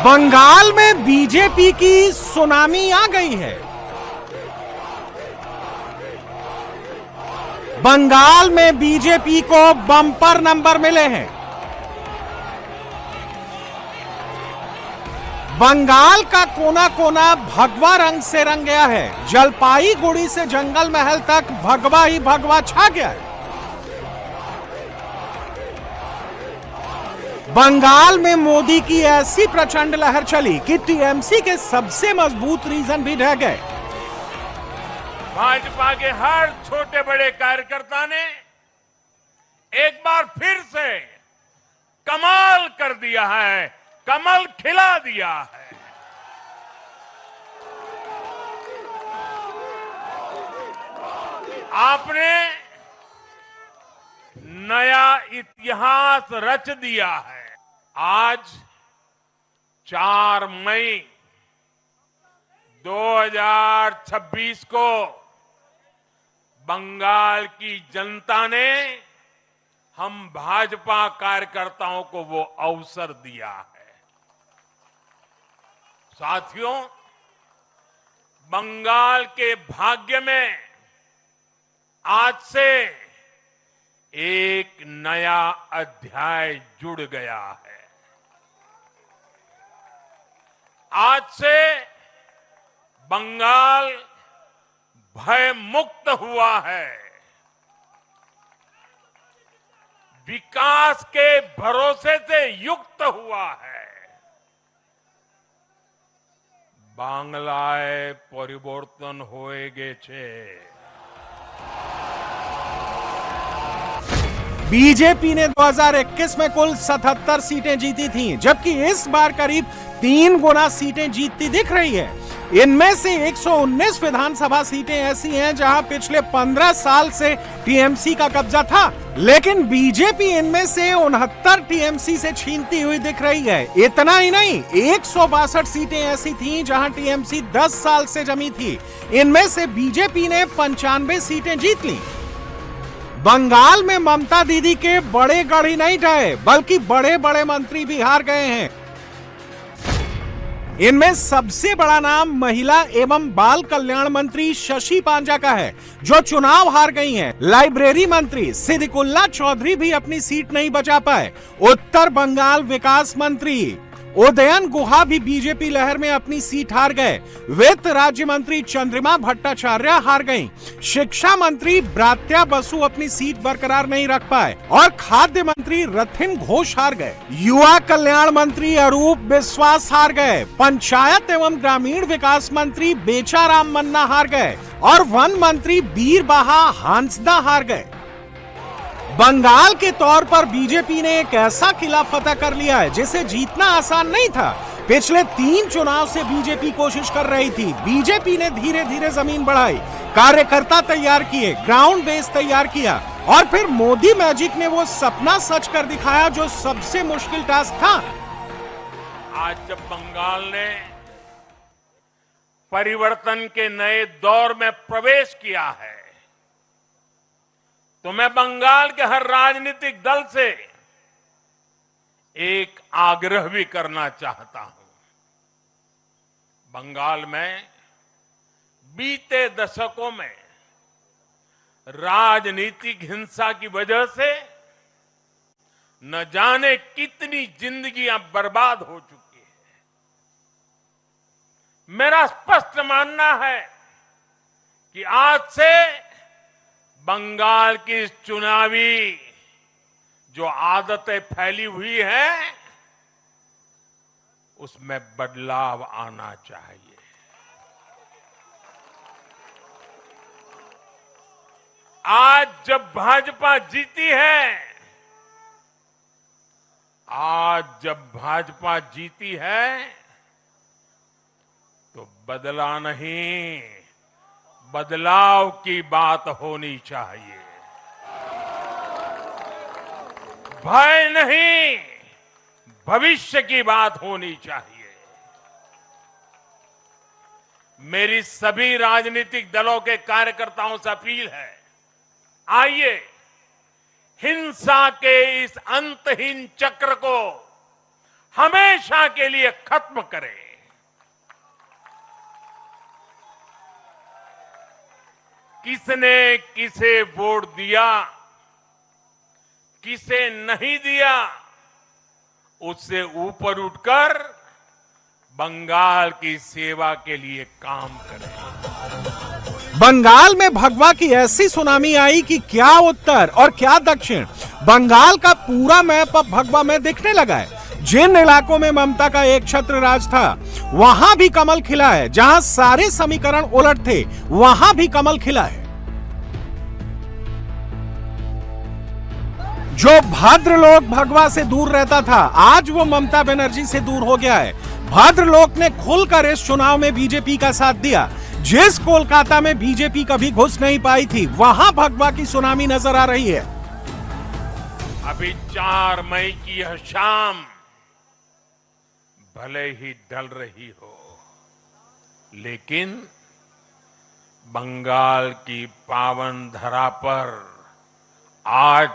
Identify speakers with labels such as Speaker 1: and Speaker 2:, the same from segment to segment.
Speaker 1: बंगाल में बीजेपी की सुनामी आ गई है। बंगाल में बीजेपी को बम्पर नंबर मिले हैं। बंगाल का कोना कोना भगवा रंग से रंग गया है। जलपाईगुड़ी से जंगल महल तक भगवा ही भगवा छा गया है। बंगाल में मोदी की ऐसी प्रचंड लहर चली कि टीएमसी के सबसे मजबूत रीजन भी ढह गए।
Speaker 2: भाजपा के हर छोटे बड़े कार्यकर्ता ने एक बार फिर से कमाल कर दिया है, कमल खिला दिया है। आपने नया इतिहास रच दिया है। आज 4 मई 2026 को बंगाल की जनता ने हम भाजपा कार्यकर्ताओं को वो अवसर दिया है। साथियों, बंगाल के भाग्य में आज से एक नया अध्याय जुड़ गया है। आज से बंगाल भय मुक्त हुआ है। विकास के भरोसे से युक्त हुआ है। बांग्लाय परिवर्तन होए गेछे।
Speaker 1: बीजेपी ने 2021 में कुल 77 सीटें जीती थीं, जबकि इस बार करीब 3 गुना सीटें जीतती दिख रही है। इनमें से 119 विधानसभा सीटें ऐसी हैं जहां पिछले 15 साल से टीएमसी का कब्जा था, लेकिन बीजेपी इनमें से 69 टीएमसी से छीनती हुई दिख रही है। इतना ही नहीं, 162 सीटें ऐसी थीं जहां टीएमसी 10 साल से जमी थी। इनमें से बीजेपी ने 95 सीटें जीत ली। बंगाल में ममता दीदी के बड़े गढ़ ही नहीं ढहे, बल्कि बड़े बड़े मंत्री भी हार गए हैं। इनमें सबसे बड़ा नाम महिला एवं बाल कल्याण मंत्री शशि पांजा का है, जो चुनाव हार गई हैं। लाइब्रेरी मंत्री सिद्दीकुल्ला चौधरी भी अपनी सीट नहीं बचा पाए। उत्तर बंगाल विकास मंत्री उदयन गुहा भी बीजेपी लहर में अपनी सीट हार गए। वित्त राज्य मंत्री चंद्रिमा भट्टाचार्य हार गईं। शिक्षा मंत्री ब्रात्या बसु अपनी सीट बरकरार नहीं रख पाए और खाद्य मंत्री रथिन घोष हार गए। युवा कल्याण मंत्री अरूप विश्वास हार गए। पंचायत एवं ग्रामीण विकास मंत्री बेचाराम मन्ना हार गए और वन मंत्री बीरबाहा हांसदा हार गए। बंगाल के तौर पर बीजेपी ने एक ऐसा किला फतह कर लिया है जिसे जीतना आसान नहीं था। पिछले 3 चुनाव से बीजेपी कोशिश कर रही थी। बीजेपी ने धीरे धीरे जमीन बढ़ाई, कार्यकर्ता तैयार किए, ग्राउंड बेस तैयार किया और फिर मोदी मैजिक ने वो सपना सच कर दिखाया जो सबसे मुश्किल टास्क था।
Speaker 2: आज जब बंगाल ने परिवर्तन के नए दौर में प्रवेश किया है, तो मैं बंगाल के हर राजनीतिक दल से एक आग्रह भी करना चाहता हूं। बंगाल में बीते दशकों में राजनीतिक हिंसा की वजह से न जाने कितनी जिंदगियां बर्बाद हो चुकी है। मेरा स्पष्ट मानना है कि आज से बंगाल की चुनावी जो आदतें फैली हुई हैं, उसमें बदलाव आना चाहिए। आज जब भाजपा जीती है, तो बदला नहीं, बदलाव की बात होनी चाहिए। भय नहीं, भविष्य की बात होनी चाहिए। मेरी सभी राजनीतिक दलों के कार्यकर्ताओं से अपील है, आइए हिंसा के इस अंतहीन चक्र को हमेशा के लिए खत्म करें। किसने किसे वोट दिया, किसे नहीं दिया, उससे ऊपर उठकर बंगाल की सेवा के लिए काम करें।
Speaker 1: बंगाल में भगवा की ऐसी सुनामी आई कि क्या उत्तर और क्या दक्षिण, बंगाल का पूरा मैप अब भगवा में दिखने लगा है। जिन इलाकों में ममता का एक छत्र राज था, वहां भी कमल खिला है। जहां सारे समीकरण उलट थे, वहां भी कमल खिला है। जो भद्रलोक भगवा से दूर रहता था, आज वो ममता बनर्जी से दूर हो गया है। भद्रलोक ने खुलकर इस चुनाव में बीजेपी का साथ दिया। जिस कोलकाता में बीजेपी कभी घुस नहीं पाई थी, वहां भगवा की सुनामी नजर आ रही है।
Speaker 2: अभी 4 मई की यह शाम भले ही ढल रही हो, लेकिन बंगाल की पावन धरा पर आज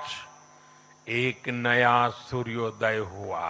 Speaker 2: एक नया सूर्योदय हुआ।